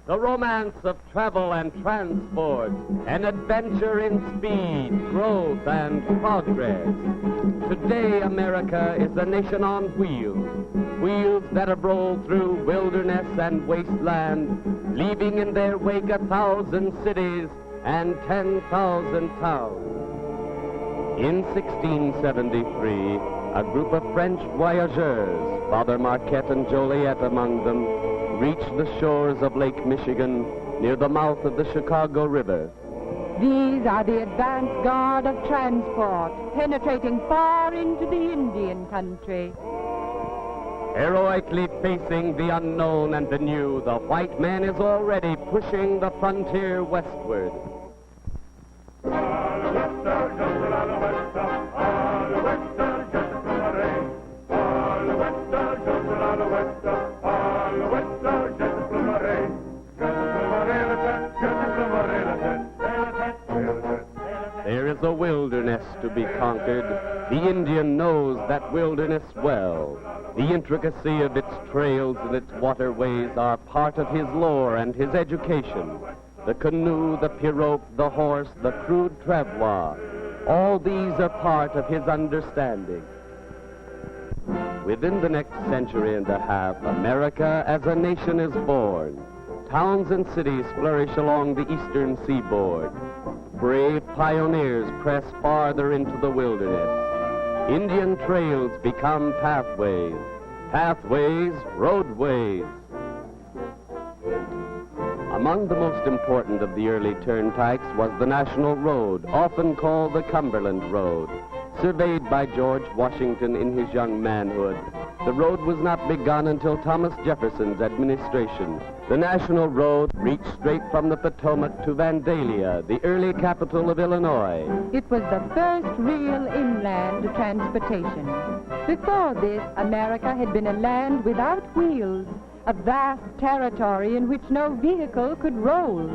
The romance of travel and transport, an adventure in speed, growth, and progress. Today, America is a nation on wheels, wheels that have rolled through wilderness and wasteland, leaving in their wake 1,000 cities and 10,000 towns. In 1673, a group of French voyageurs, Father Marquette and Joliet among them, reached the shores of Lake Michigan near the mouth of the Chicago River. These are the advance guard of transport, penetrating far into the Indian country. Heroically facing the unknown and the new, the white man is already pushing the frontier westward. There is a wilderness to be conquered. The Indian knows that wilderness well. The intricacy of its trails and its waterways are part of his lore and his education. The canoe, the pirogue, the horse, the crude travois, all these are part of his understanding. Within the next century and a half, America as a nation is born. Towns and cities flourish along the eastern seaboard. Brave pioneers press farther into the wilderness. Indian trails become pathways. Pathways, roadways. Among the most important of the early turnpikes was the National Road, often called the Cumberland Road. Surveyed by George Washington in his young manhood, the road was not begun until Thomas Jefferson's administration. The National Road reached straight from the Potomac to Vandalia, the early capital of Illinois. It was the first real inland transportation. Before this, America had been a land without wheels, a vast territory in which no vehicle could roll.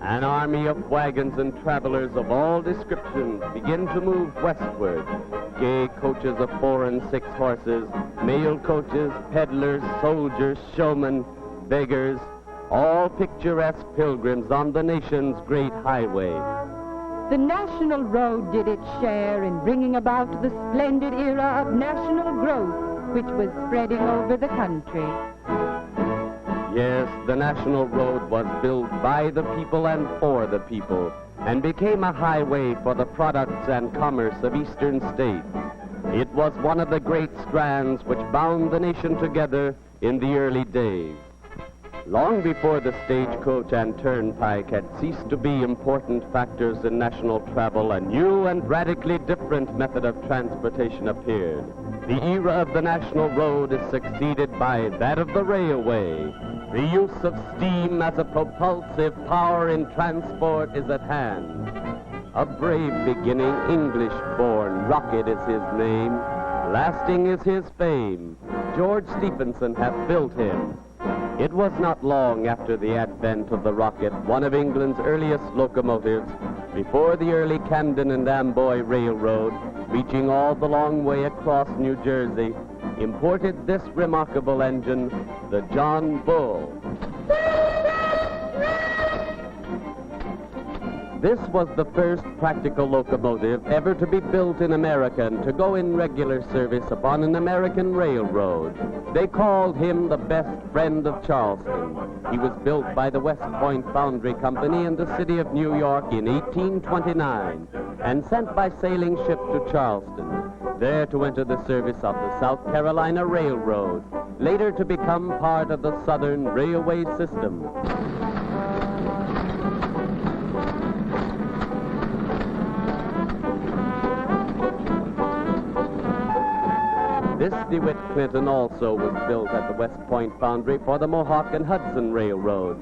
An army of wagons and travelers of all descriptions begin to move westward. Gay coaches of 4 and 6 horses, mail coaches, peddlers, soldiers, showmen, beggars, all picturesque pilgrims on the nation's great highway. The National Road did its share in bringing about the splendid era of national growth, which was spreading over the country. Yes, the National Road was built by the people and for the people, and became a highway for the products and commerce of eastern states. It was one of the great strands which bound the nation together in the early days. Long before the stagecoach and turnpike had ceased to be important factors in national travel, a new and radically different method of transportation appeared. The era of the National Road is succeeded by that of the railway. The use of steam as a propulsive power in transport is at hand. A brave beginning, English-born, Rocket is his name. Lasting is his fame. George Stephenson hath built him. It was not long after the advent of the Rocket, one of England's earliest locomotives, before the early Camden and Amboy Railroad, reaching all the long way across New Jersey, imported this remarkable engine, the John Bull. This was the first practical locomotive ever to be built in America and to go in regular service upon an American railroad. They called him the best friend of Charleston. He was built by the West Point Foundry Company in the city of New York in 1829 and sent by sailing ship to Charleston, there to enter the service of the South Carolina Railroad, later to become part of the Southern Railway system. This DeWitt Clinton also was built at the West Point Foundry for the Mohawk and Hudson Railroad.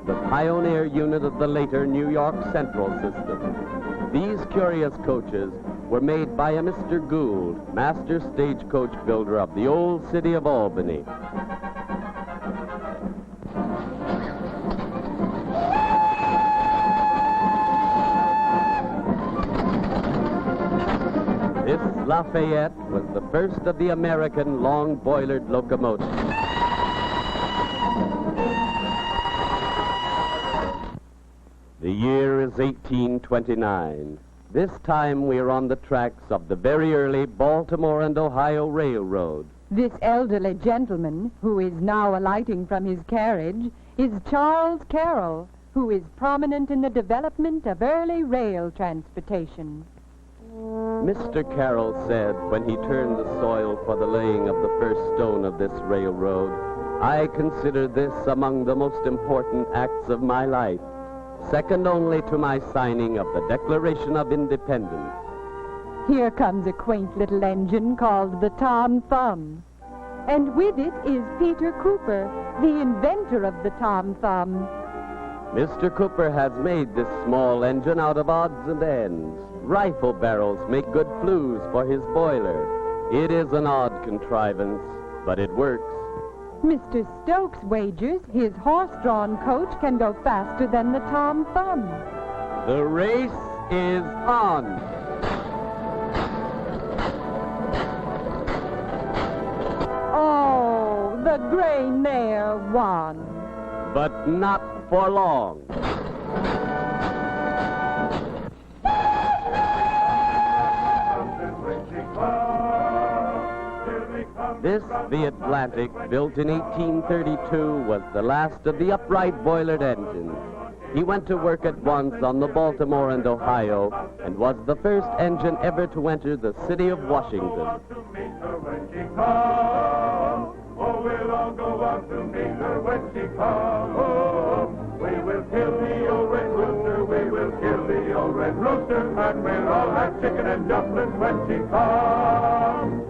the pioneer unit of the later New York Central system. These curious coaches were made by a Mr. Gould, master stagecoach builder of the old city of Albany. This Lafayette was the first of the American long-boilered locomotives. The year is 1829. This time we are on the tracks of the very early Baltimore and Ohio Railroad. This elderly gentleman, who is now alighting from his carriage, is Charles Carroll, who is prominent in the development of early rail transportation. Mr. Carroll said when he turned the soil for the laying of the first stone of this railroad, "I consider this among the most important acts of my life, second only to my signing of the Declaration of Independence." Here comes a quaint little engine called the Tom Thumb. And with it is Peter Cooper, the inventor of the Tom Thumb. Mr. Cooper has made this small engine out of odds and ends. Rifle barrels make good flues for his boiler. It is an odd contrivance, but it works. Mr. Stokes wagers his horse-drawn coach can go faster than the Tom Thumb. The race is on. Oh, the gray mare won. But not for long. This, the Atlantic, built in 1832, was the last of the upright boilered engines. He went to work at once on the Baltimore and Ohio and was the first engine ever to enter the city of Washington. Oh, we'll all go out to meet her when she comes. We will kill the old red rooster, we will kill the old red rooster, and we'll all have chicken and dumplings when she comes.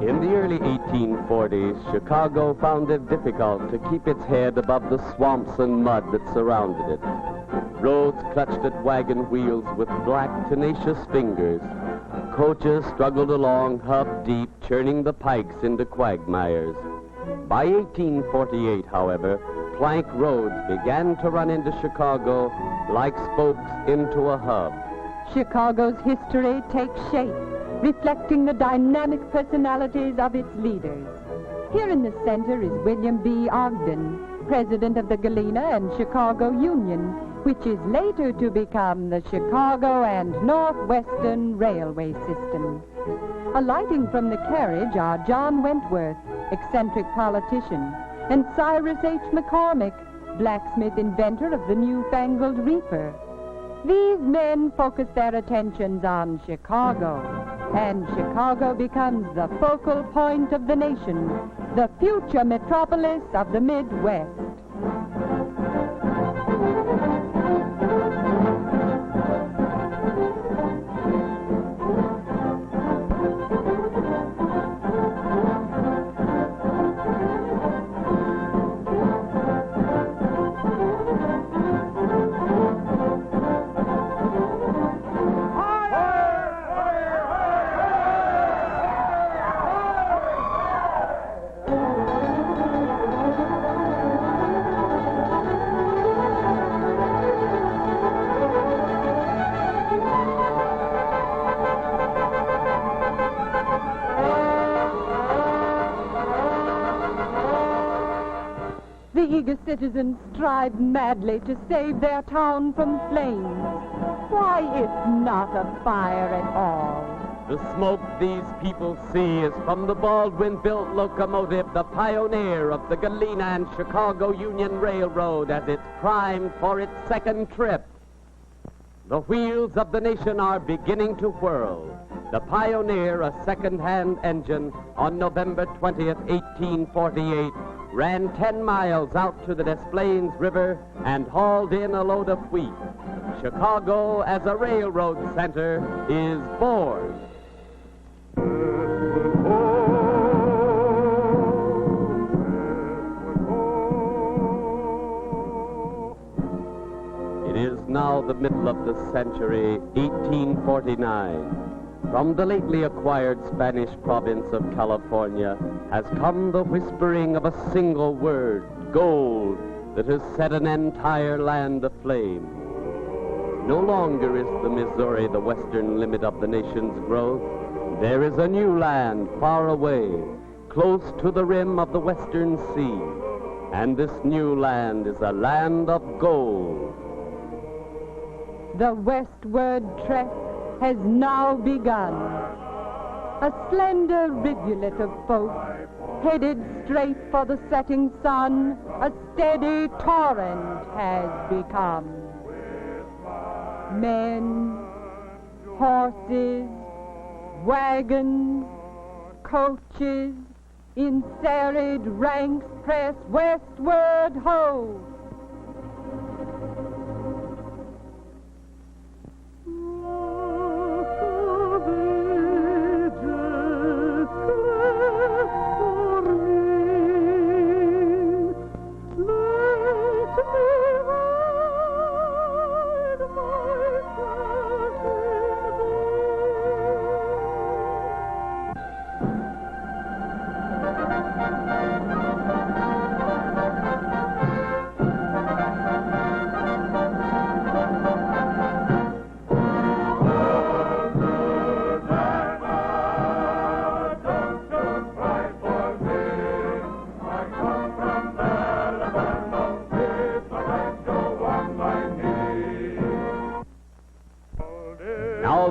In the early 1840s, Chicago found it difficult to keep its head above the swamps and mud that surrounded it. Roads clutched at wagon wheels with black, tenacious fingers. Coaches struggled along hub deep, churning the pikes into quagmires. By 1848, however, plank roads began to run into Chicago like spokes into a hub. Chicago's history takes shape, reflecting the dynamic personalities of its leaders. Here in the center is William B. Ogden, president of the Galena and Chicago Union, which is later to become the Chicago and Northwestern Railway System. Alighting from the carriage are John Wentworth, eccentric politician, and Cyrus H. McCormick, blacksmith inventor of the newfangled reaper. These men focus their attentions on Chicago, and Chicago becomes the focal point of the nation, the future metropolis of the Midwest. The eager citizens strive madly to save their town from flames. Why, it's not a fire at all. The smoke these people see is from the Baldwin-built locomotive, the pioneer of the Galena and Chicago Union Railroad, as it's primed for its second trip. The wheels of the nation are beginning to whirl. The Pioneer, a second-hand engine, on November 20th, 1848, ran 10 miles out to the Des Plaines River and hauled in a load of wheat. Chicago, as a railroad center, is born. It is now the middle of the century, 1849. From the lately acquired Spanish province of California has come the whispering of a single word, gold, that has set an entire land aflame. No longer is the Missouri the western limit of the nation's growth. There is a new land far away, close to the rim of the western sea. And this new land is a land of gold. The westward trek has now begun. A slender rivulet of folk, headed straight for the setting sun, a steady torrent has become. Men, horses, wagons, coaches, in serried ranks press westward ho!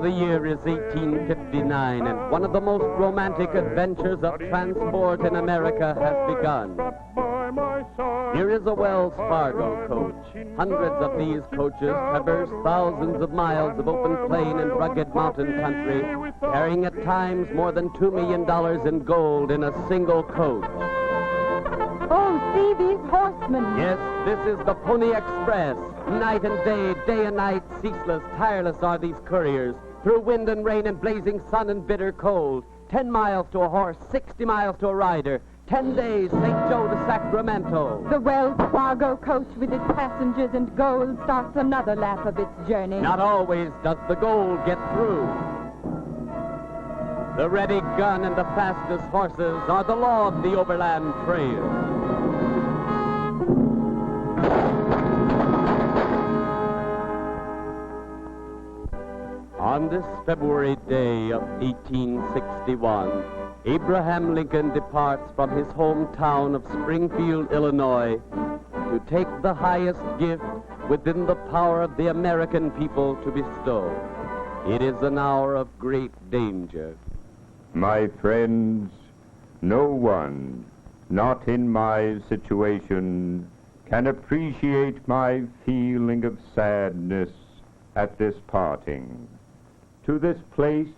The year is 1859, and one of the most romantic adventures of transport in America has begun. Here is a Wells Fargo coach. Hundreds of these coaches traverse thousands of miles of open plain and rugged mountain country, carrying at times more than $2 million in gold in a single coach. Oh, see these horsemen. Yes, this is the Pony Express. Night and day and night, ceaseless, tireless are these couriers. Through wind and rain and blazing sun and bitter cold. 10 miles to a horse, 60 miles to a rider. 10 days, St. Joe to Sacramento. The Wells Fargo coach with its passengers and gold starts another lap of its journey. Not always does the gold get through. The ready gun and the fastest horses are the law of the overland trail. On this February day of 1861, Abraham Lincoln departs from his hometown of Springfield, Illinois, to take the highest gift within the power of the American people to bestow. It is an hour of great danger. My friends, no one, not in my situation, can appreciate my feeling of sadness at this parting. To this place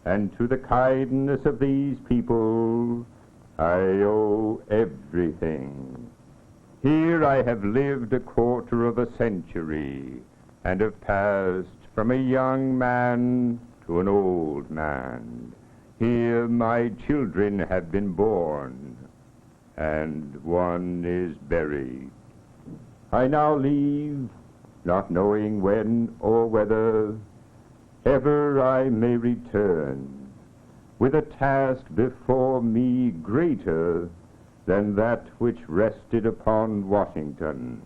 and to the kindness of these people, I owe everything. Here I have lived a quarter of a century and have passed from a young man to an old man. Here my children have been born, and one is buried. I now leave, not knowing when or whether ever I may return, with a task before me greater than that which rested upon Washington.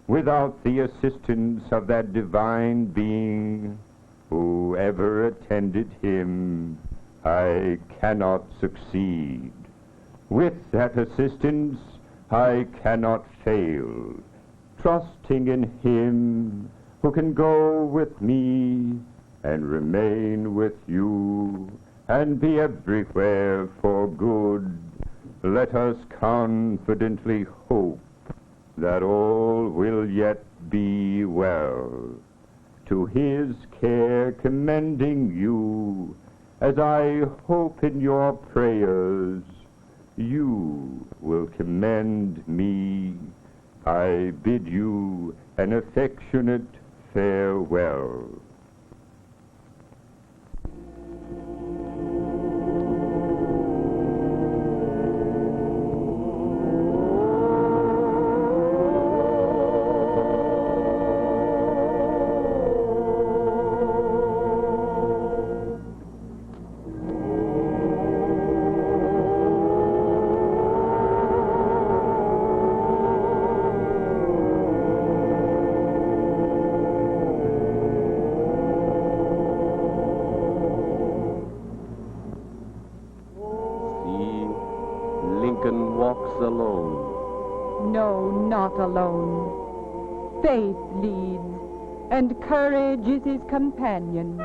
Without the assistance of that divine being who ever attended him, I cannot succeed. With that assistance, I cannot fail, trusting in him who can go with me and remain with you and be everywhere for good. Let us confidently hope that all will yet be well. To his care commending you, as I hope in your prayers you will commend me, I bid you an affectionate farewell. Alone. Faith leads, and courage is his companion.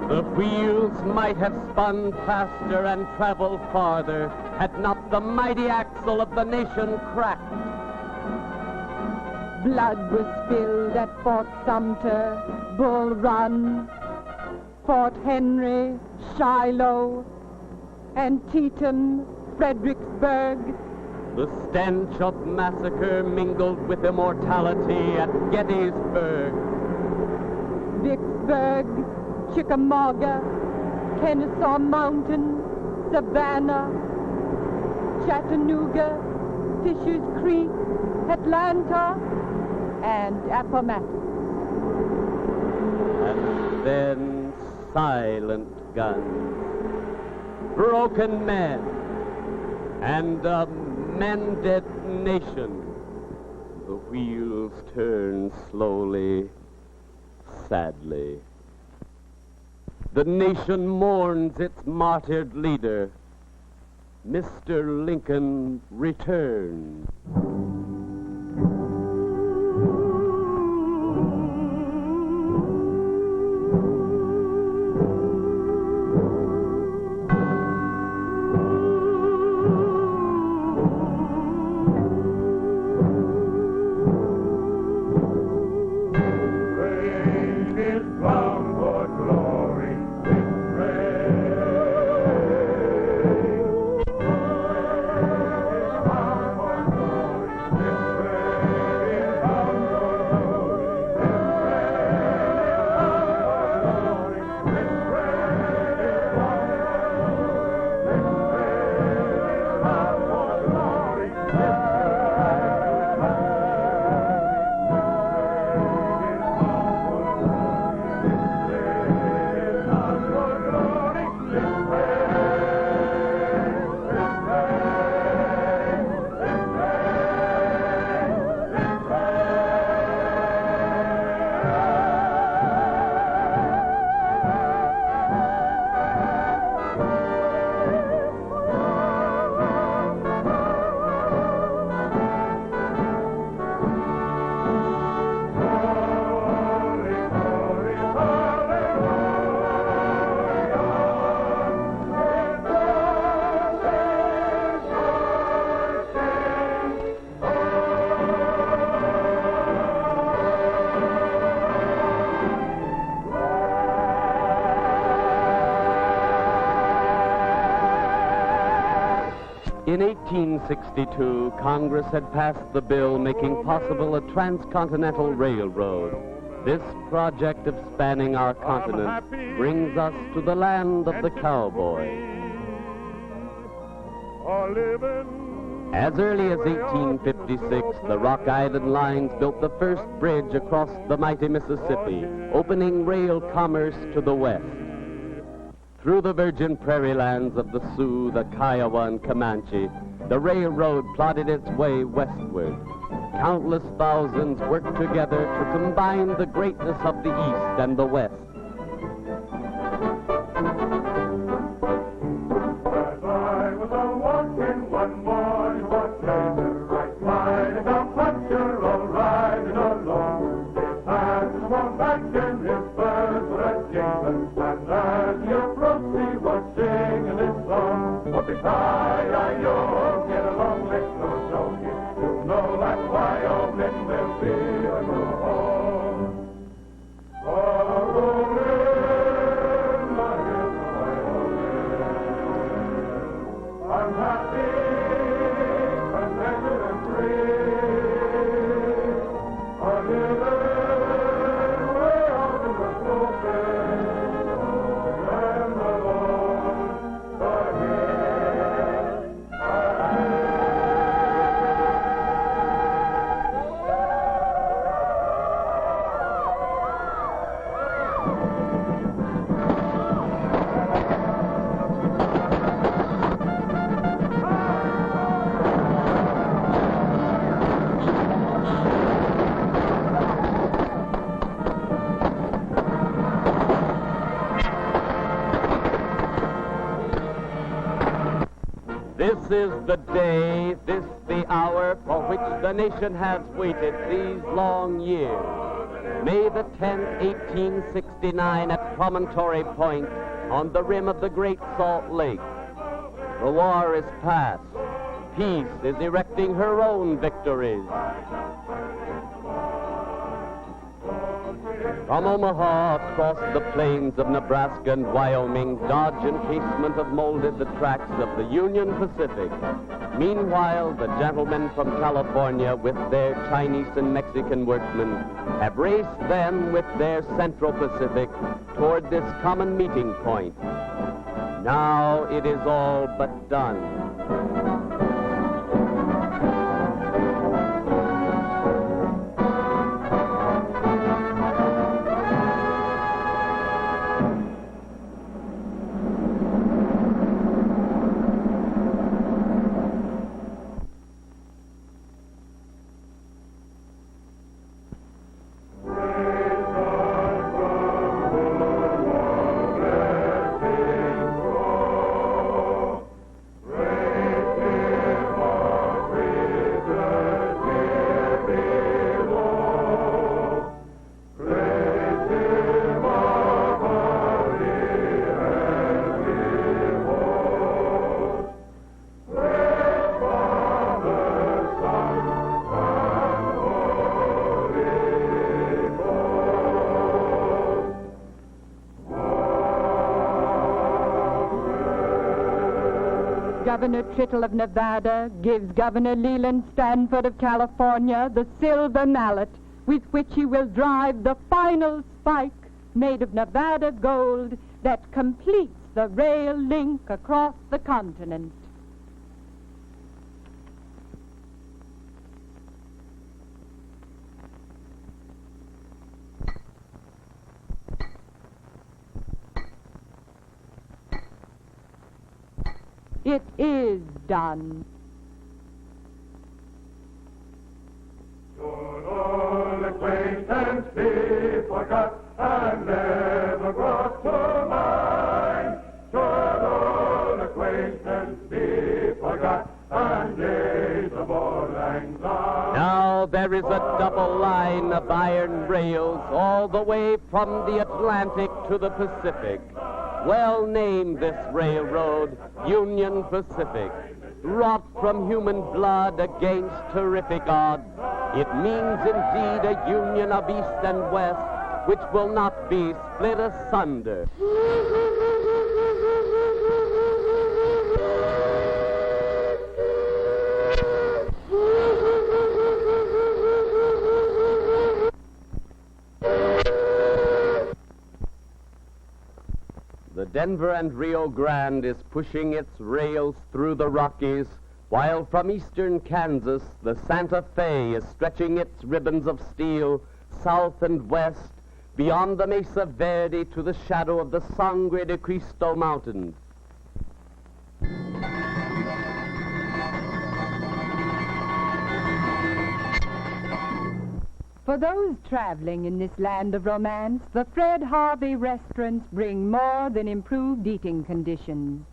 The wheels might have spun faster and traveled farther had not the mighty axle of the nation cracked. Blood was spilled at Fort Sumter, Bull Run, Fort Henry, Shiloh, Antietam, Fredericksburg. The stench of massacre mingled with immortality at Gettysburg. Vicksburg, Chickamauga, Kennesaw Mountain, Savannah, Chattanooga, Fisher's Creek, Atlanta, and Appomattox. And then silent guns, broken men, and a mended nation. The wheels turn slowly, sadly. The nation mourns its martyred leader. Mr. Lincoln returned. In 1862, Congress had passed the bill making possible a transcontinental railroad. This project of spanning our continent brings us to the land of the cowboy. As early as 1856, the Rock Island Lines built the first bridge across the mighty Mississippi, opening rail commerce to the west. Through the virgin prairie lands of the Sioux, the Kiowa, and Comanche, the railroad plodded its way westward. Countless thousands worked together to combine the greatness of the East and the West. As I was a-walking one morning, know that Wyoming will be a new home. Rolling the hills of Wyoming, I'm happy, contented, and free. A little way out in the open, and along the This is the day, this the hour for which the nation has waited these long years. May the 10th, 1869 at Promontory Point on the rim of the Great Salt Lake. The war is past. Peace is erecting her own victories. From Omaha across the plains of Nebraska and Wyoming, dodge and casement have molded the tracks of the Union Pacific. Meanwhile, the gentlemen from California with their Chinese and Mexican workmen have raced then with their Central Pacific toward this common meeting point. Now it is all but done. Governor Trittle of Nevada gives Governor Leland Stanford of California the silver mallet with which he will drive the final spike made of Nevada gold that completes the rail link across the continent. It is done. Should old acquaintance be forgot and never brought to mind? Should old acquaintance be forgot and days of old lang syne? Now there is a double line of iron rails all the way from the Atlantic to the Pacific. Well named this railroad, Union Pacific. Wrought from human blood against terrific odds, it means indeed a union of East and West, which will not be split asunder. The Denver and Rio Grande is pushing its rails through the Rockies, while from eastern Kansas, the Santa Fe is stretching its ribbons of steel south and west, beyond the Mesa Verde to the shadow of the Sangre de Cristo Mountains. For those traveling in this land of romance, the Fred Harvey restaurants bring more than improved eating conditions.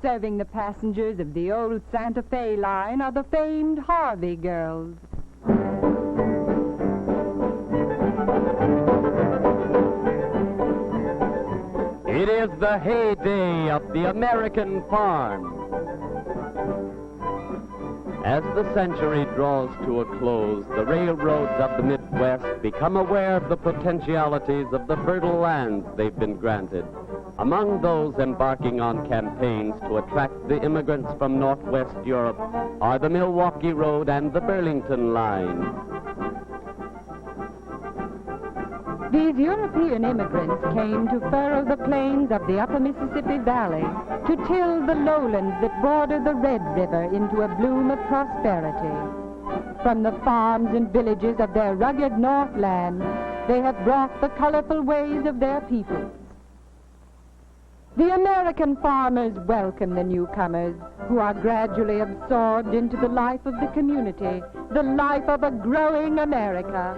Serving the passengers of the old Santa Fe line are the famed Harvey girls. It is the heyday of the American farm. As the century draws to a close, the railroads of the Midwest become aware of the potentialities of the fertile lands they've been granted. Among those embarking on campaigns to attract the immigrants from Northwest Europe are the Milwaukee Road and the Burlington Line. These European immigrants came to furrow the plains of the upper Mississippi Valley, to till the lowlands that border the Red River into a bloom of prosperity. From the farms and villages of their rugged Northland, they have brought the colorful ways of their people. The American farmers welcome the newcomers, who are gradually absorbed into the life of the community, the life of a growing America.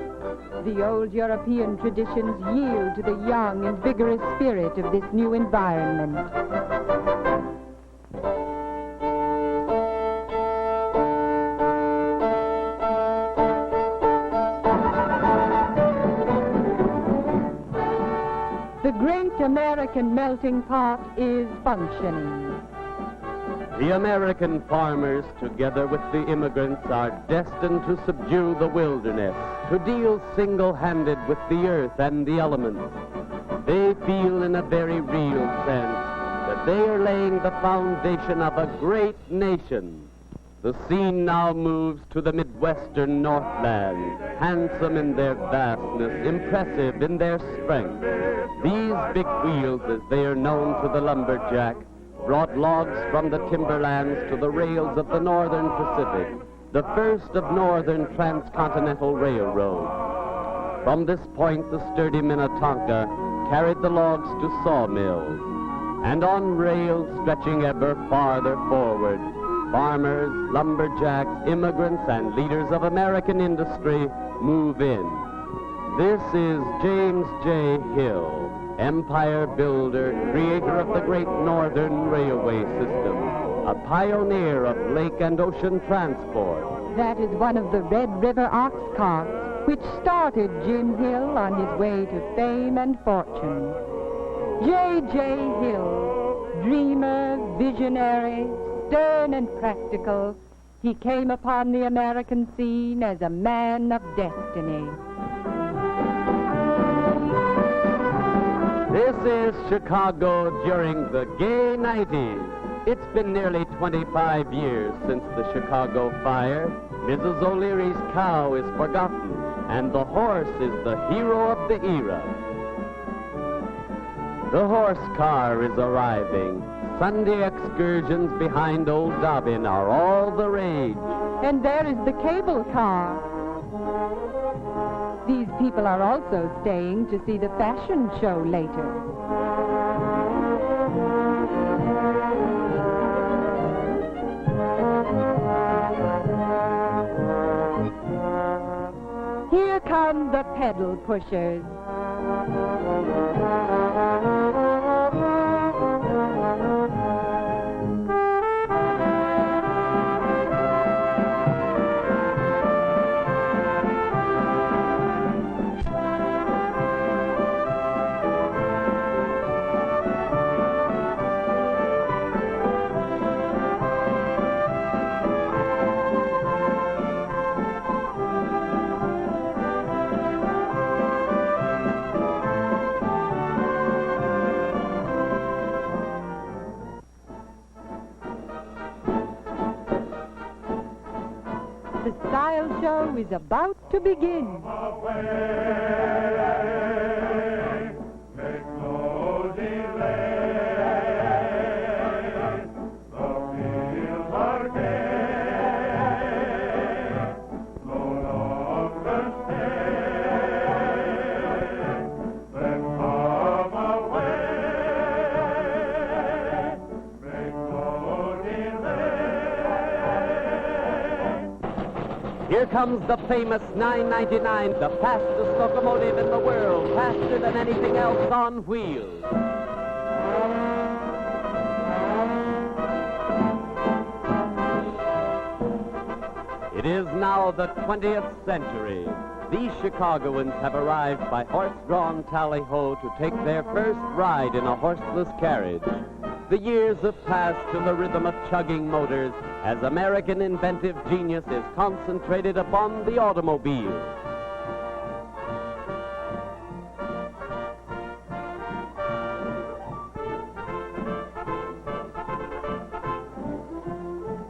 The old European traditions yield to the young and vigorous spirit of this new environment. The great American melting pot is functioning. The American farmers, together with the immigrants, are destined to subdue the wilderness, to deal single-handed with the earth and the elements. They feel in a very real sense that they are laying the foundation of a great nation. The scene now moves to the Midwestern Northland, handsome in their vastness, impressive in their strength. These big wheels, as they are known to the lumberjack, brought logs from the timberlands to the rails of the Northern Pacific, the first of northern transcontinental railroads. From this point, the sturdy Minnetonka carried the logs to sawmills, and on rails stretching ever farther forward, farmers, lumberjacks, immigrants, and leaders of American industry move in. This is James J. Hill, empire builder, creator of the Great Northern Railway System, a pioneer of lake and ocean transport. That is one of the Red River ox carts, which started Jim Hill on his way to fame and fortune. J.J. Hill, dreamer, visionary, stern and practical, he came upon the American scene as a man of destiny. This is Chicago during the gay 90s. It's been nearly 25 years since the Chicago fire. Mrs. O'Leary's cow is forgotten, and the horse is the hero of the era. The horse car is arriving. Sunday excursions behind Old Dobbin are all the rage. And there is the cable car. These people are also staying to see the fashion show later. Here come the pedal pushers. The style show is about to begin. Here comes the famous 999, the fastest locomotive in the world, faster than anything else on wheels. It is now the 20th century. These Chicagoans have arrived by horse-drawn tally-ho to take their first ride in a horseless carriage. The years have passed to the rhythm of chugging motors as American inventive genius is concentrated upon the automobile.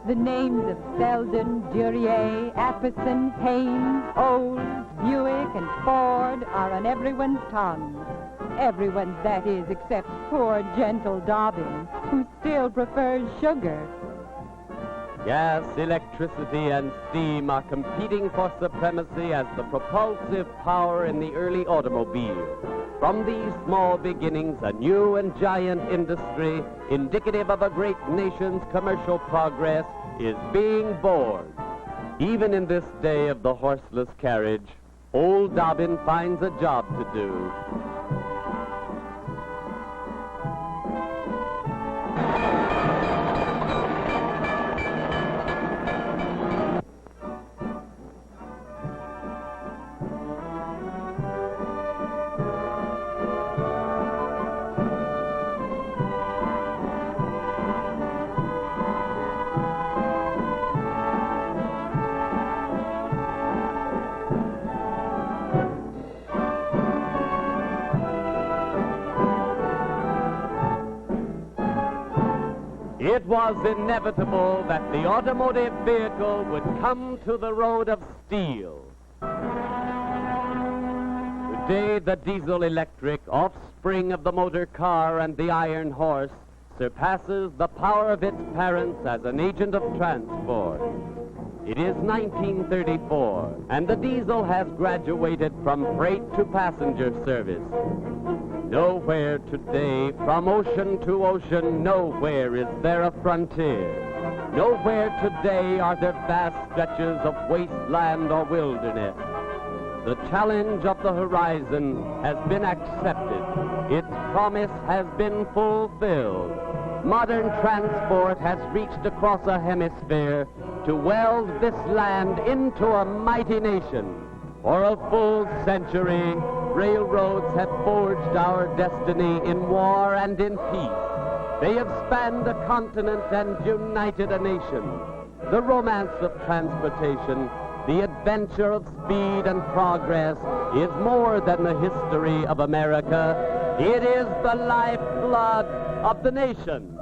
The names of Selden, Duryea, Apperson, Haynes, Olds, Buick, and Ford are on everyone's tongue. Everyone's, that is, except poor, gentle Dobbin, who still prefers sugar. Gas, electricity, and steam are competing for supremacy as the propulsive power in the early automobile. From these small beginnings, a new and giant industry, indicative of a great nation's commercial progress, is being born. Even in this day of the horseless carriage, old Dobbin finds a job to do. It was inevitable that the automotive vehicle would come to the road of steel. Today, the diesel-electric, offspring of the motor car and the iron horse, surpasses the power of its parents as an agent of transport. It is 1934, and the diesel has graduated from freight to passenger service. Nowhere today, from ocean to ocean, nowhere is there a frontier. Nowhere today are there vast stretches of wasteland or wilderness. The challenge of the horizon has been accepted. Its promise has been fulfilled. Modern transport has reached across a hemisphere to weld this land into a mighty nation. For a full century, railroads have forged our destiny in war and in peace. They have spanned a continent and united a nation. The romance of transportation, the adventure of speed and progress, is more than the history of America. It is the lifeblood of the nation.